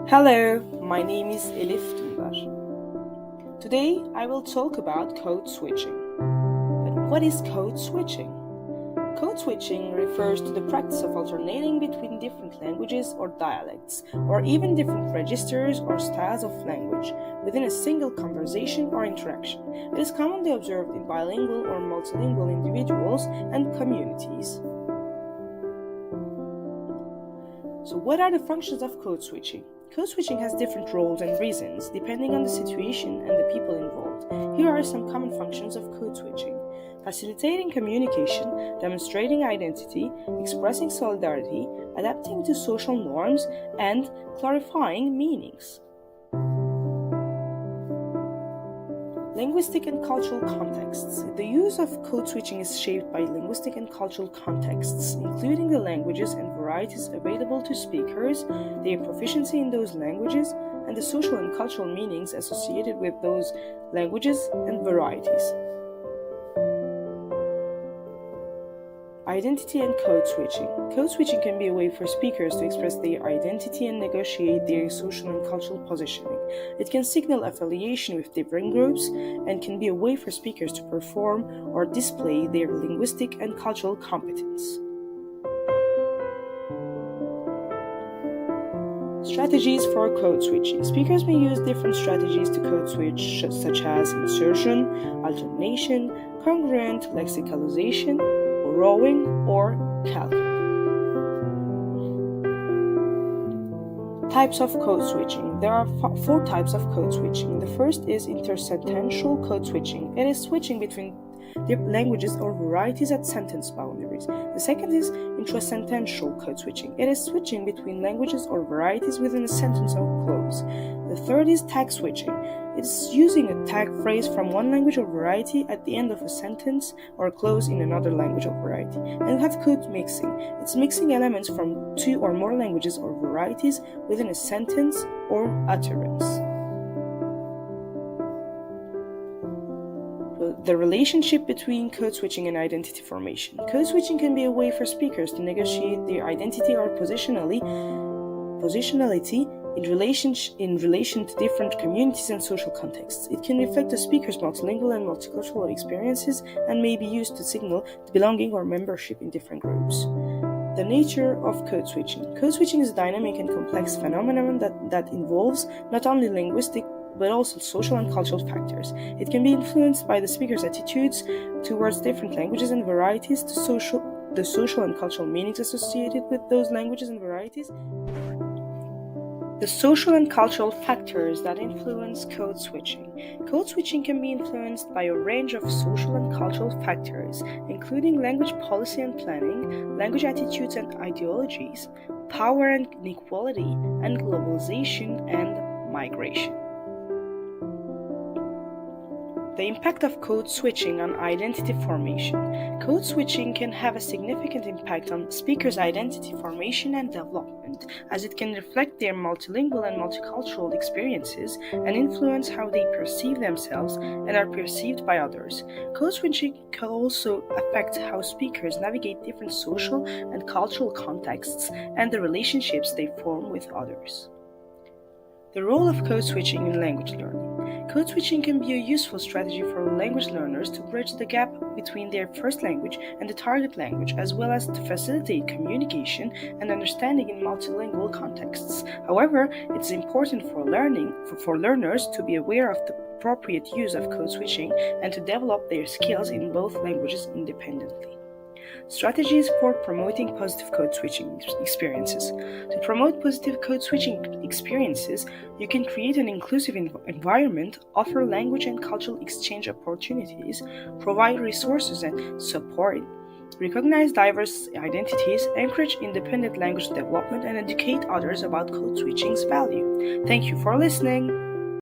Hello, my name is Elif Dündar. Today I will talk about code switching. But what is code switching? Code switching refers to the practice of alternating between different languages or dialects, or even different registers or styles of language within a single conversation or interaction. It is commonly observed in bilingual or multilingual individuals and communities. So what are the functions of code switching? Code switching has different roles and reasons depending on the situation and the people involved. Here are some common functions of code switching: facilitating communication, demonstrating identity, expressing solidarity, adapting to social norms, and clarifying meanings. Linguistic and cultural contexts. The use of code switching is shaped by linguistic and cultural contexts, including the languages and varieties available to speakers, their proficiency in those languages, and the social and cultural meanings associated with those languages and varieties. Identity and code switching. Code switching can be a way for speakers to express their identity and negotiate their social and cultural positioning. It can signal affiliation with different groups and can be a way for speakers to perform or display their linguistic and cultural competence. Strategies for code switching. Speakers may use different strategies to code switch, such as insertion, alternation, congruent lexicalization, borrowing, or calculate. Types of code switching. There are four types of code switching. The first is intersentential code switching. It is switching between languages or varieties at sentence boundaries. The second is intrasentential code switching. It is switching between languages or varieties within a sentence or clause. The third is tag switching. It is using a tag phrase from one language or variety at the end of a sentence or clause in another language or variety. And we have code mixing. It's mixing elements from two or more languages or varieties within a sentence or utterance. The relationship between code switching and identity formation. Code switching can be a way for speakers to negotiate their identity or positionality in relation to different communities and social contexts. It can reflect the speaker's multilingual and multicultural experiences and may be used to signal belonging or membership in different groups. The nature of code switching. Code switching is a dynamic and complex phenomenon that involves not only linguistic but also social and cultural factors. It can be influenced by the speaker's attitudes towards different languages and varieties, the social and cultural meanings associated with those languages and varieties. The social and cultural factors that influence code switching. Code switching can be influenced by a range of social and cultural factors, including language policy and planning, language attitudes and ideologies, power and inequality, and globalization and migration. The impact of code switching on identity formation. Code switching can have a significant impact on speakers' identity formation and development, as it can reflect their multilingual and multicultural experiences and influence how they perceive themselves and are perceived by others. Code switching can also affect how speakers navigate different social and cultural contexts and the relationships they form with others. The role of code switching in language learning. Code switching can be a useful strategy for language learners to bridge the gap between their first language and the target language, as well as to facilitate communication and understanding in multilingual contexts. However, it's important for learners to be aware of the appropriate use of code switching and to develop their skills in both languages independently. Strategies for promoting positive code switching experiences. To promote positive code switching experiences, you can create an inclusive environment, offer language and cultural exchange opportunities, provide resources and support, recognize diverse identities, encourage independent language development, and educate others about code switching's value. Thank you for listening.